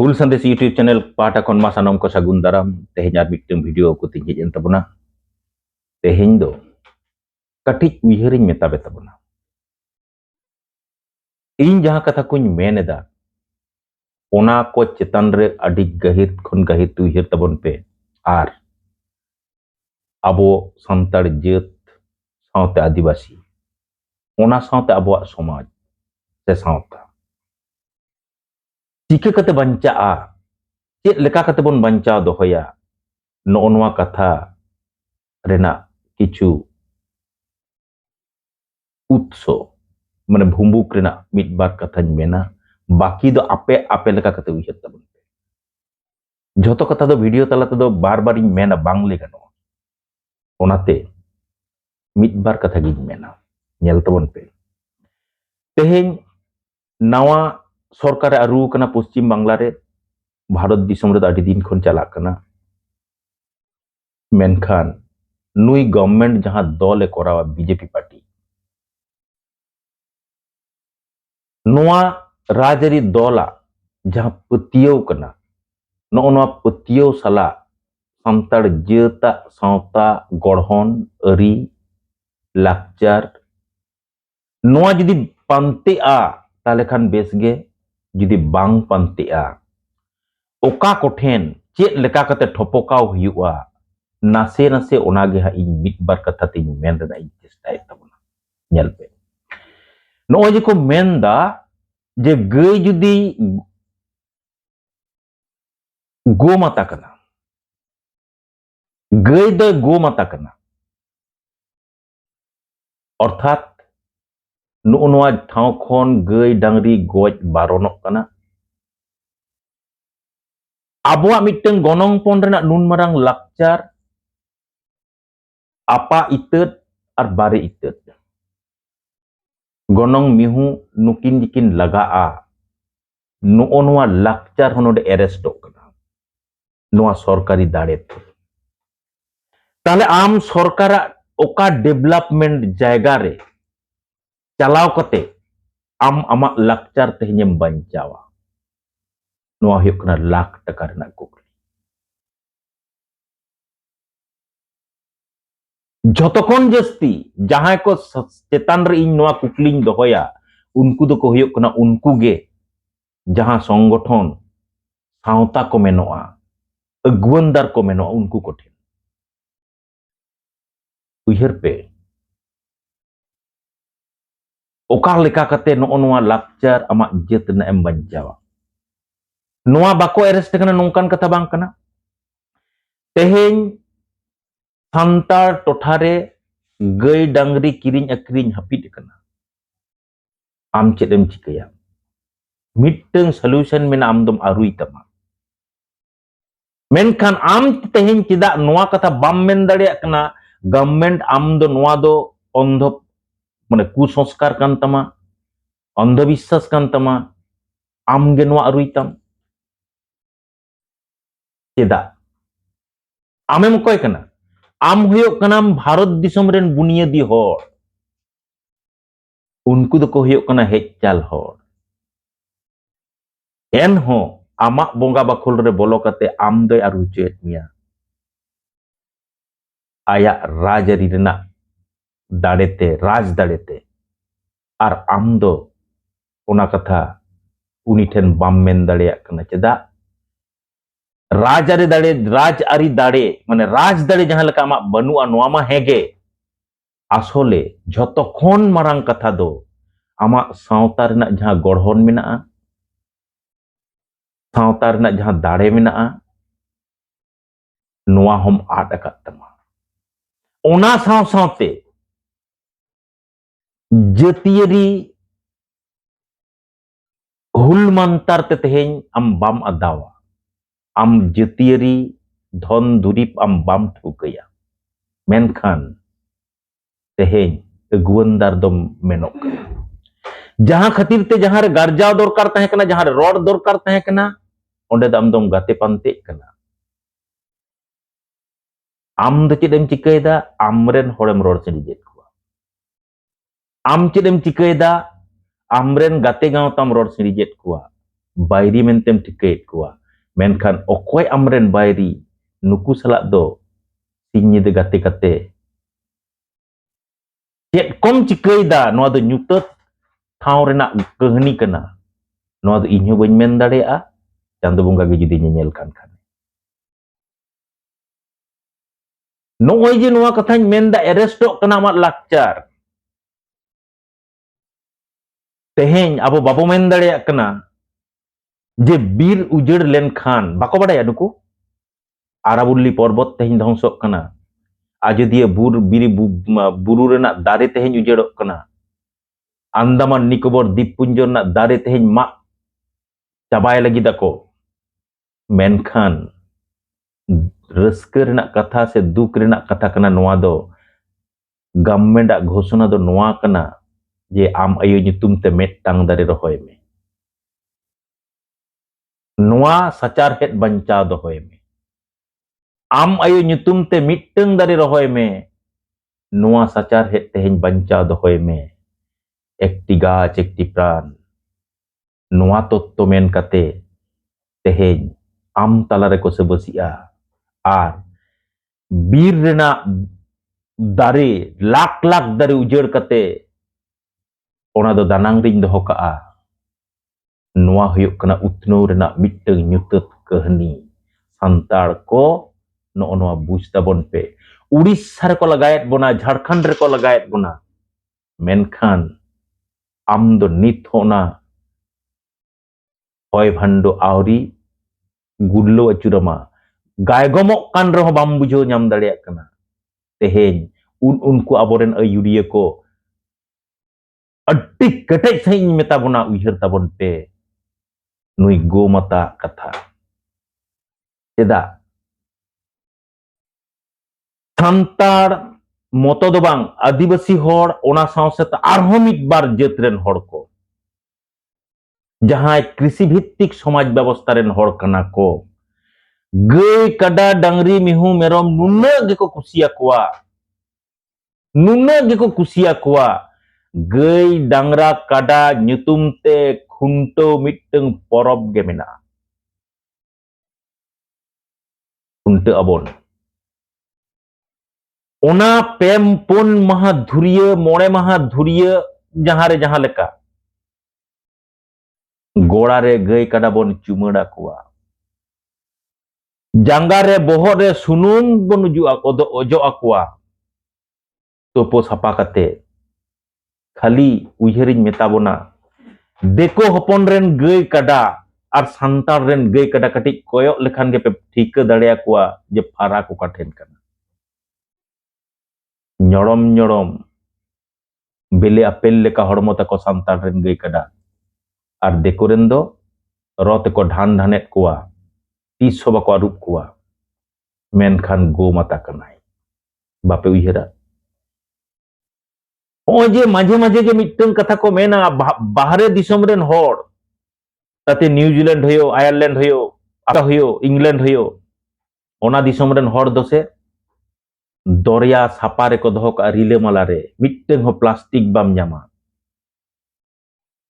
Hul Sandes YouTube channel pahata kon mas anom ko sagun daram teheny ar miteng video ko tinggi en tabuna teheny do katik uiharing metabe tabuna इन जहां कथा कुछ मेनेदा ओना को चेतन रे अडी गहिर खन गहिर उइहर तबन पे आर अबो संतार जेत सावते आदिवासी ओना सावते अबो समाज से सावता चिके कते बंचा आ चेत लेका कते बन बंचा दोहया नोनवा कथा रेना किछु उत्सो माने भूमुक रेना मिट बार कथा मेना बाकी दो आपे आपे लेका कते उइहर तबन पे झोतो कथा दो वीडियो तलाते दो बार बार मेना बांगले गनो ओनाते मिट बार कथा गिन मेना नेल तबन पे तेहेन नवा सरकार आरू कना पश्चिम बांग्ला रे भारत दिसम रे आडी दिन खन चला कना मेनखान नुई गवर्नमेंट जहां दल ए करावा बीजेपी पार्टी नोआ राजरी दला जहां पतियो कना नोआ पतियो सला संताड़ जेता सावता गढ़न अरी लाकचार नोआ जुदी पांते आ ताले खान बेसगे जुदी बांग पांते आ ओका कोठेन चेत लेका कते ठोपोकाव हुआ नासे नासे ओनागे हा इन मिट बार कथा ते मेन रेना इन चेष्टा तबना नेल पे नोय जे को मेनदा जे गई जुदी गो माता कना गई दो गो माता कना अर्थात नोआ ठाव खन गई डांगरी गोज बारोनक कना आबुआ मिटन गनोंग पन रेना नुन Marang लाकचार apa itet ar bare itet gonong mihu nukin jikin laga a noa lakchar honode arrest kana noa सरकारी दाड़े ताले आम सरकार ओका डेवलपमेंट जायगा रे चलाव कते आम आमा lakchar तेहनेम बंचावा नोआ हुयुग कना लाख टका रेना कुकली जतखन जस्ती जहां को चेतन रे इन नोआ कुकलिंग दोहया उनको दो को हुयुग कना उनको गे जहां संगठन सावता को मेनोआ अगुवनदार को मेनोआ उनको को ठेन उइहर पे ओका लेका कते नोआ लाकचार आमा इज्जत ना एम बंचावा नोआ बाको अरेस्ट कना नोंकान कथा बांग कना तेहेन संतार टोठारे गई डांगरी किरिंग अक्रिंग हापिट कना आम चेदम चिकया मिटन सॉल्यूशन मेना आम दम आरुई तमा मेनखान आम तेहेन चिदा नोआ कथा बाम मेन दाड़िया कना गवर्नमेंट आम दो नोआ दो अंध माने कुसंस्कार कान तमा अंधविश्वास कान तमा आम गे नोआ आरुई तम चिदा आमेम कोय कना आम हुयो कनाम भारत दिसम रेन बुनियादी होर उनको दो को हुयो कना हेज चाल होर एन हो आमा बोंगा बाखुल रे बोलो कते आम दो आरु चेत मिया आया राजरी रेना दाड़ेते राज दाड़ेते आर आम दो ओना कथा उनी ठेन बाम मेन दाड़ेया कना चेदा राज आरी दाड़े माने राज दाड़े जहां लेका आमा बनुआ नोआ मा हेगे आसोले झतखन मारांग कथा दो आमा सावता रेना जहां गढ़न मेना सावता रेना जहां दाड़े मेना नोआ हम आद अकात तमा ओना साव सावते जतियरी हुल मंतर ते तेहेन आम बाम अदावा आम जतियरी धन दुरीप आम बाम ठुकया मेनखान तेहेन अगुवनदार दम मेनोक जहां खातिर ते जहां रे गार्जाव दरकार तहे कना जहां रे रोड दरकार तहे कना ओंडे दम दम गाते पांते कना आम द चेदम चिकैदा आमरेन होरेम रोड सिरिजेत कुआ आम चेदम चिकैदा आमरेन गाते गांव तम रोड सिरिजेत कुआ bairi mentem tiket kuah. Menkan okoi amren bairi nuku salak do sinyi de gate-gate. Cek kom cikai da noa do nyutet thau renak kehani kena. Noa do inyo bañ men dareya chando bonga ge judi nyelkan kan. Nooi je noa kathañ menda arrestok kena mat lakchar. Teheny abo babo men dareya kena je bir ujar lenkhan bako badaya nuku Arabulli Porbot teheny dhongshok kena. Ajodiya buru renak dare teheny ujarok kena. Andaman Nicobar Dippunjo renak dare teheny mak cabai lagi dako. Menkhan raska renak katha se duk renak katha kena noa do government ak ghosona do noa kena je am ayo nyutum te mettang dare rohoy me. Noa sacar het bancao dohoy me. Am ayo nyutum te mitteng dare rohoy me. Noa sacar het teheny bancao dohoy me. Ekti gach ekti pran. Noa totto men kate teheny am talare ko sebesia. Ar bir renak dare lak-lak dare ujar kate ona do danang ring doho ka'a. Noa huyuk kena utno renak mitteng nyutet kehani santar ko no noa buj tabon pe. Uड़ीसा reko lagayet bona, Jharkhand reko lagayet bona. Menkhan am do nit hona hoy bhando auri gullo achurama. Gaygomok kan reho bam bujo nyam dareyak kena. Teheny unku aboren ayudiya ko adik ketek sahih meta bona ujar tabon pe. Nui go mata katha. Cheda santar moto do bang adibasi hor ona saw sete arho midbar jaat ren hor ko jahay कृषि भित्तिक समाज व्यवस्था ren hor kana ko gay kada dangri mihu merom nuna geko kusia kuwa gay dangra kada nyutum te khunto mitteng porob ge mena khunto abon ona pem pun maha dhuriya more maha dhuriya jahare jaha leka गोड़ा रे गई kada bon cumada kuwa jangga re bohot re sunum bon ojo akwa topo sapa kate khali uiharin metabona deko hopon ren gay kada ar santar ren gay kada katik koyok lekhan ge pe thika dare akwa je phara ko kathen kana nyorom bele apel leka hormo tako santar ren gay kada ar deko ren do rote ko dhan dhanet kuwa tis hoba ko arup kuwa menkhan go mata kanai bape uihara oje maje ge mitteng katha ko mena bahare disom ren hor tate New Zealand hoyo Ireland hoyo Africa hoyo England hoyo ona disom ren hor dose dorya sapa re ko doho ka rile malare mitteng ho plastic bam nyama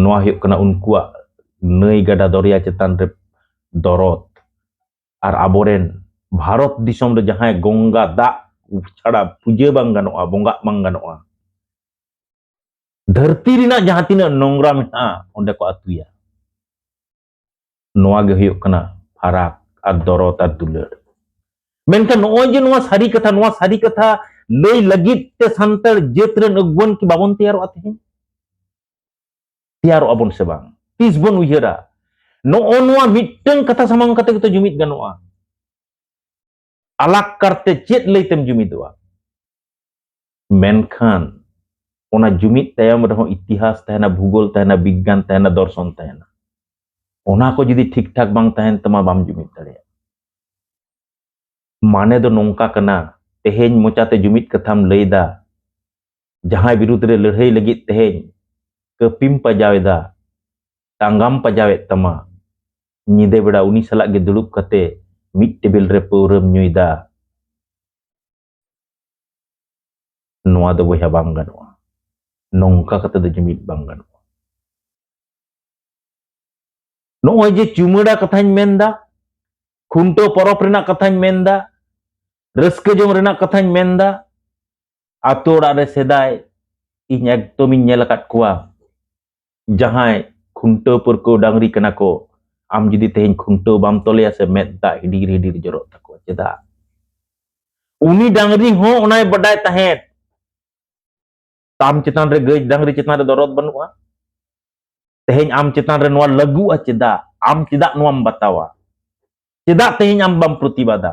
noa huyuk kana unkuak nai gada dorya chetan re dorot ar aboren Bharat disom re jahay gongga dak chada puja bang ganoa bonga bang ganoa धरती रिना जहां तीना नोंगरा मेना ओंडे को अतुया नोआ गे हुयुक कना फाराक are दरद are दुलार मेनखान नोय जे नोआ सारी कथा लई लगित ते संतर जेत रेन अगुवन की बाबन तैयार आते हैं तैयार अबन से बांग तीस बन उयहरा नो नोआ मिट्टन कथा समंग कते तो जुमित गनोआ अलग करते चेत लईतेम जुमिदवा मेनखान ona jumit tayam reho itihas tahena bhugol tahena bigyan tahena dorson tahena ona ko judi ठीक ठाक bang tahen tama bam jumit dare mane do nongka kana teheny mocate jumit katham leida jahay birud re ladhai lagit teheny kepim pajaweda tanggam pajawet tama nyide beda uni salak ge dulup kate mid table re pauram nyuida noa do boya bam ganoa nongka kata do jumit bang ganoa नोय जे चुमड़ा कथाñ मेनदा खुंटो परब रेना कथाñ मेनदा रस्के जम रेना कथाñ मेनदा आतो ओड़ा रे सेदाय इन एकदम in nail अकाद कुआ जहां खुंटो परको डांगरी कना को आम जुदी तेहेñ खुंटो बाम तोलेया से मेद दा हिडीर हिडीर जरो तको चेदा उनी डांगरी हो ओनाय बडाय ताहें ताम चितान रे गई डांगरी चितान रे दरद बनुआ तेहेñ आम चितान रे नोआ लगुआ चेदा आम चेदा नोआम बतावा चेदा तेहेñ आम बम प्रतिबादा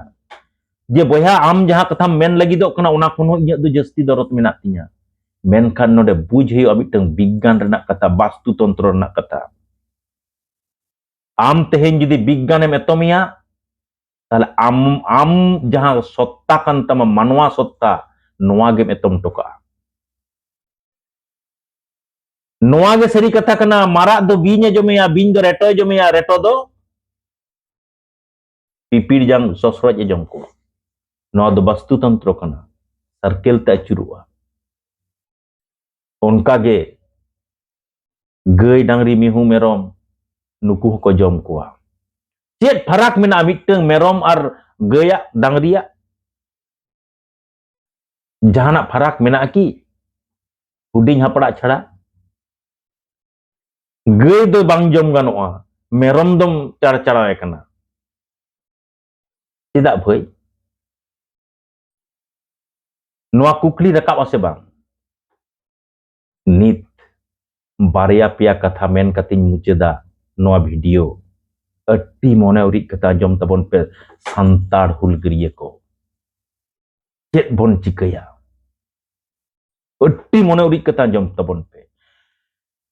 जे बया आम जहां कथा मेन लगी दो कना ओना कोनो इया दो जस्ती दरद मेना तिया मेनखान नोडे बुझ हुई मिटंग विज्ञान रेना कथा वास्तु तंत्र रेना कथा आम तेहेñ जुदी विज्ञान एम एतोमिया ताहले आम आम जहां सत्ता कान तमा मानवा सत्ता नोआ गेम एतोम टोका नोआ गे सरी कथा कना मारा दो बीने जमेया बीन दो रेटो जमेया रेटो दो पिपीड़ जंग ससरज जम को नोआ दो वास्तु तंत्र कना सर्कल ते अचुरुआ उनका गे गई डांगरी मिहू मेरम नुकु को जम कुआ चेत फराक मेना मिटंग मेरम और गया डांगरिया जहाना फराक मेना की हुडिंग हपड़ा छड़ा गई दो बांग जम गानोआ मेरम दम चार चढ़ाए कना चेदा भई नोआ कुकली रकाब आसे बांग नित बारिया पिया कथा मेन कतिñ मुचेदा नोआ वीडियो अट्टी मोने उरी कथा जम तबन पे संताड़ हुलगरिये को चेत बन चिकया अट्टी मोने उरी कथा जम तबन पे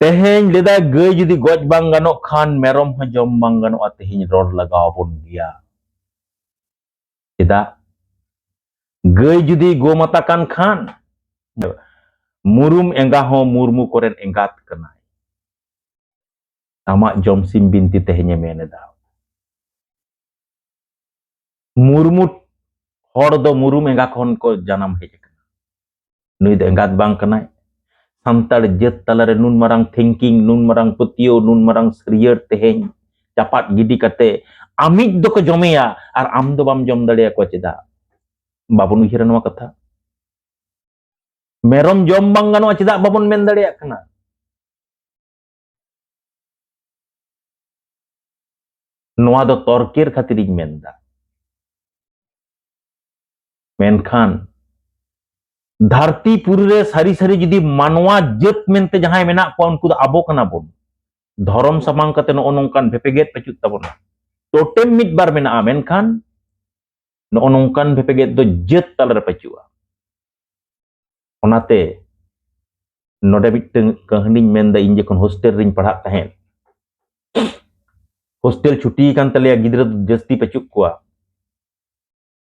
तेहेñ लेदा गई जुदी गज बांग गानो खान मेरम ह जम बांग गानो तेहेñ रोड लगाव बन गया चेदा गई जुदी गोमाता कान खान मुरुम एंगा हो मुरमु कोरेन एंगात कनाय आमा जमसिम बिनती तेहेñ मेनेदा मुरमु हर दो मुरुम एंगा खन को जन्म हेज कना नुई दो एंगात बांग कनाय संताड़ जत तलारे नुन मारांग थिंकिंग नुन मारांग पतियो नुन मारांग सरियर तेहेñ चापाट गिडी कते आमिज दो को जमेया और आम दो बाम जम दड़े को चेदा बाबन उहिरा नोआ कथा मेरम जम बांग गानो चेदा बाबन मेन दड़े कना नोआ दो तर्केर खातिर मेनदा मेनखान धरती पुरी रे सारी सारी जुदी मानवा जत मेनते जहां मेना को उनको आबो कना बोन धरम सामांग कते नो नोंकान भेपेगेत पचुत तबोना टोटेम मिट बार मेना मेनखान नो नोंकान भेपेगेत दो जत तलरे पचुआ ओनाते नोडे मिटन कहानी मेनदा इन जखन हॉस्टेल रिन पढ़ा तहें हॉस्टेल छुट्टी कान तले गिद्रा जस्ती पचुक कोआ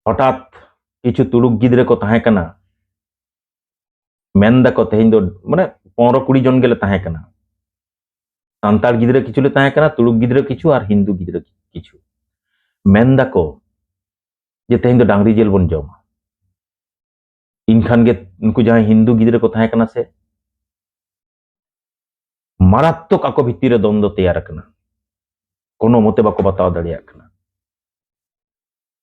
हठात किछु तुड़ुक गिद्रा को तहें कना मेनदा को तेहेñ दो माने 15-20 जन गेले तहें कना संताड़ गिद्रा किछु ले तहें कना तुड़ुक गिद्रा किछु और हिंदू गिद्रा किछु मेनदा को जे तेहेñ दो डांगरी जेल बन जमा इनखान गे उनको जहां हिंदू गिद्रा को तहें कना से मारात्मक आको भित्तिर रे द्वंद्व तैयार कना कोनो मते बाको बताव दड़िया कना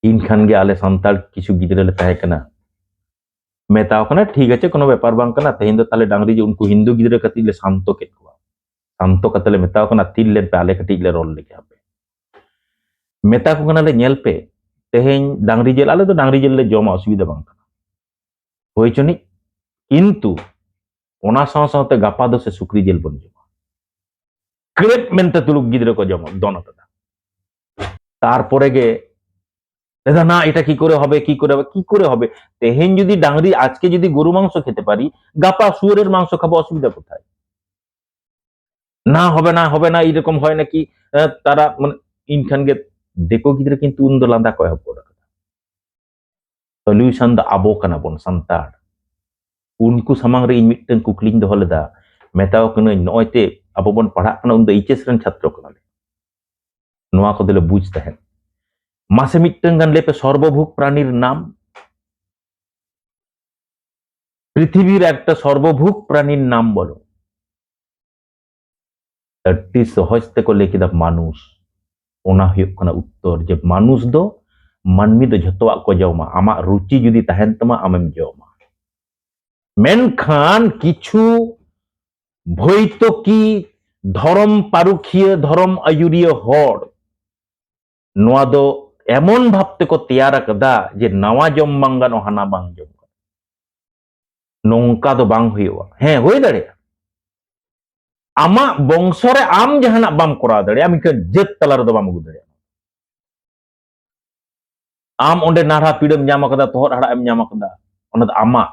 इनखान गे आले संताड़ किछु गिद्रा ले तहें कना मेताव कना ठीक है कोनो व्यापार बांग कना तेहेñ दो ताले डांगरी जे उनको हिंदू गिद्रा कति ले शांतो के शांतो कतले मेताव कना तिल ले पे आले कति ले रोल लेके हापे मेता को कना ले नेल पे तेहेñ डांगरी जेल आले तो डांगरी जेल ले जमा असुविधा बांग कना होय चनी किंतु ओना साव सावते गापा दो से सुक्री जेल बन जमा क्रेप मेनते तुलुक गिद्रा को जमा दोनो तदा तारपरे गे दादा ना এটা কি করে হবে কি করে হবে তেহেñ যদি ডাংরি আজকে যদি গরু মাংস খেতে পারি গাপা শুয়োরের মাংস খাবো অসুবিধা কোথায় না হবে না এরকম হয় নাকি তারা মানে ইনখান গে দেখো গিদ্রে কিন্তু উন্দো লান্দা কয় হবো সলিউশন দ আবো কানা বন संताड़ उनको सामांग रे इन मिटन कुकलिंग दो लेदा मेताव कना नयते अबो बन पढ़ा कना उन एचएस रन छात्र कनाले नोआ को दिले बुझ तहेन मासे मिटन गान लेपे सर्वभूक प्राणीर नाम पृथिवीर एक सर्वभूक प्राणीर नाम बोलो अट्टी सहजते को लेके दा मानुष ओना हुयुग कना उत्तर जे मानुष दो मानमी दो जतोआ को जमा आमा रुचि जुदी तहन तमा आमेम जमा मेनखान किछु भैतकी धर्म पारुखिया धर्म आयुरिया हर नोआ दो एमन भाबते को तैयार कदा जे नवा जम बांग गानो हाना बांग जम नोंका दो बांग हुयुआ हे होय दाड़े आमा बंशरे आम जहाना बाम करा दाड़े मिका जेत तला रे दो बाम गुदड़े आम ओंडे नारा पीड़म ᱧᱟᱢ कदा तोहर हड़ा एम ᱧᱟᱢ कदा ओना दो आमा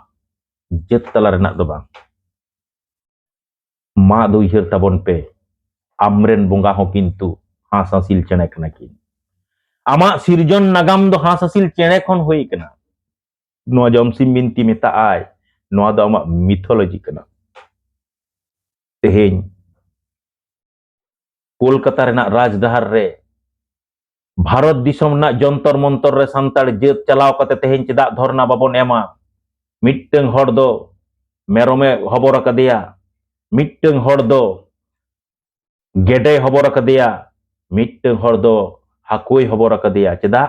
जेत तला रेना दो बांग मा दो उयहर ताबन पे आमरेन बोंगा हो किंतु हासासिल चेणे कना किन आमा सिरजन नागाम दो हासासिल चेणे खन होई कना नोआ जमसिम बिनती मेता आय नोआ दो आमा मिथोलॉजी कना तेहेन कोलकाता रेना राजदहार रे भारत दिसम ना जंतर मंतर रे सांताड़ जेत चलाव कते तेहेन चेदा धरना बाबन एमा मिट्टeng हर दो मेरोमे हबर कदिया मिट्टeng हर दो गेडे हबर कदिया मिट्टeng हर दो हाकोई हबर कदिया चेदा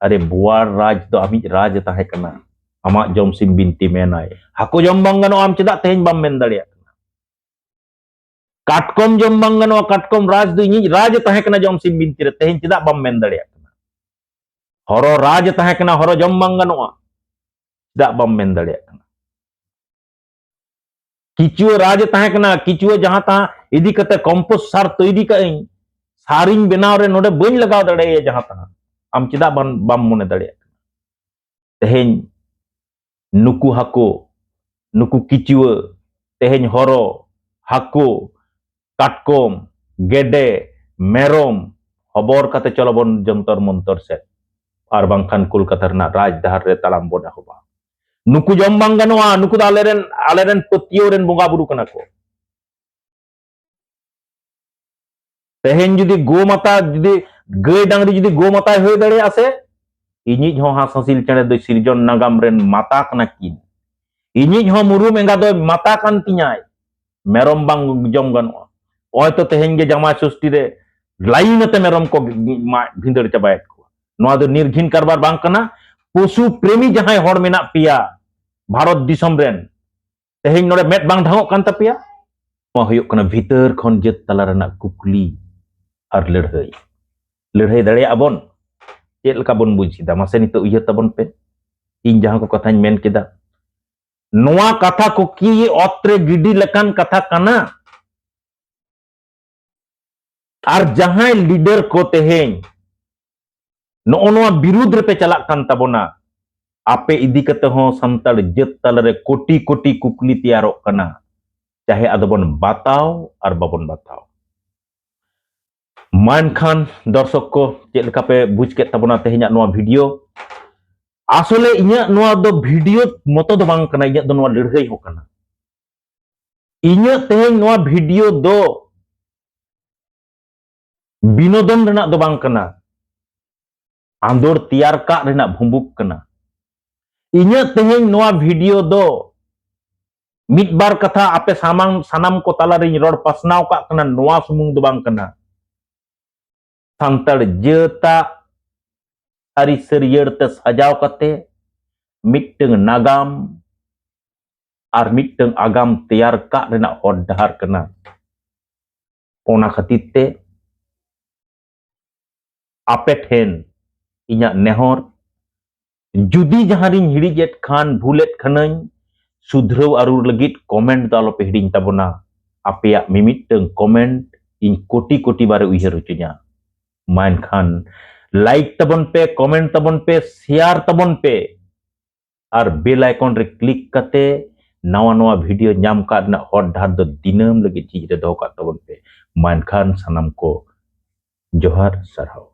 अरे बुआर राज दो आमी राज ताहे कना आमा जमसिम बिनती मेनाय हाको जम बांग गानो आम चेदा तेहेन बाम मेन दाड़िया काटकम जम बांग गानो काटकम राज दो इनी राज ताहे कना जमसिम बिनती रे तेहेन चेदा बाम मेन दाड़िया हरो राज ताहे कना हरो जम बांग गानो चेदा बाम मेन दाड़िया किचुआ राज ताहे कना किचुआ जहां ता इदी कते कंपोस्ट सार तैरी कई सारिन बनाव रे नोडे बइन लगाव दड़े जहां ता आम चेदा बाम मोने दड़े तेहेन नुकु हाको नुकु किचुआ तेहेन हरो हाको काटकम गेडे मेरम हबर कते चलो बन जंतर मंतर से आर बांखान कोलकाता रना राजदहार रे तालाम बोना होबा नुकु जम बांग गानोआ नुकु दा आलेरेन पतियो रेन बोंगा बुरु कना को तेहेन जुदी गो माता जुदी गय डांगरी जुदी गो माता होय दाड़े आसे इनी हो हासासिल चेणे दो सिरजन नागाम रेन माता कना किन इनी हो मुरुम एंगा दो माता कान तियाय मेरम बांग जम गानोआ ओय तो तेहेन गे जमा षष्ठी रे लाइनते मेरम को भिंदड़ चाबायत को नोआ दो निर्घिन कारबार बांग कना पशु प्रेमी जहां हर मेना पिया भारत दिसम रेन तेहेन नोडे मेट बांग ढांगोक कान तापिया मा हुयुक कना भीतर खन जेत तला रेना कुकली आर लड़ाई दाड़े आबन चेद लका बन बुझिदा मासे नितो उयहर ताबन पे इन जहां को कथाñ मेन केदा नोआ कथा को की अत्रे गिडी लकान कथा कना आर जहां लीडर को तेहेन नो नोआ विरुद्ध रे पे चला कान ताबोना आपे इदी कते हो संताड़ जेत तला रे कोटी कोटी कुकली तैयारोक कना चाहे आदबन बाताव आर बाबन बाताव मानखान दर्शक को चेद लका पे बुझ के ताबोना तेहेना नोआ वीडियो आसले इन्या नोआ दो वीडियो मतो दो बांग कना इन्या दो नोआ लड़ाई हो कना इन्या तेहेन नोआ वीडियो दो बिनोदन रेना दो बांग कना आंदोर तैयार का रेना भुंबुक कना इन्या तेहेन नोआ वीडियो दो मिट बार कथा आपे सानाम को ताला रे रोड पासनाव का कना नोआ सुमुंग दो बांग कना सांताड़ जेता सारी सरियर ते सजाव कते मिट्टeng नागाम आर मिट्टeng आगाम तैयार का रेना हर डहार कना ओना खातिर ते आपे ठेन इन्या नेहर जुदी जहां रिन हिड़िजेत खान भूलेत खानኝ सुधरव आरुर लगित कमेंट दालो पे हिड़िñ ताबोना आपेया मिमिट्टeng कमेंट इन कोटी कोटी बारे उयहर होचुnya मान खान लाइक तबन पे कमेंट तबन पे शेयर तबन पे और बेल आइकन रे क्लिक कते नवा नवा वीडियो नाम का हर ढार दो दिनम लगे चीज रे दो का तबन पे मान खान सनम को जोहार सरहाव।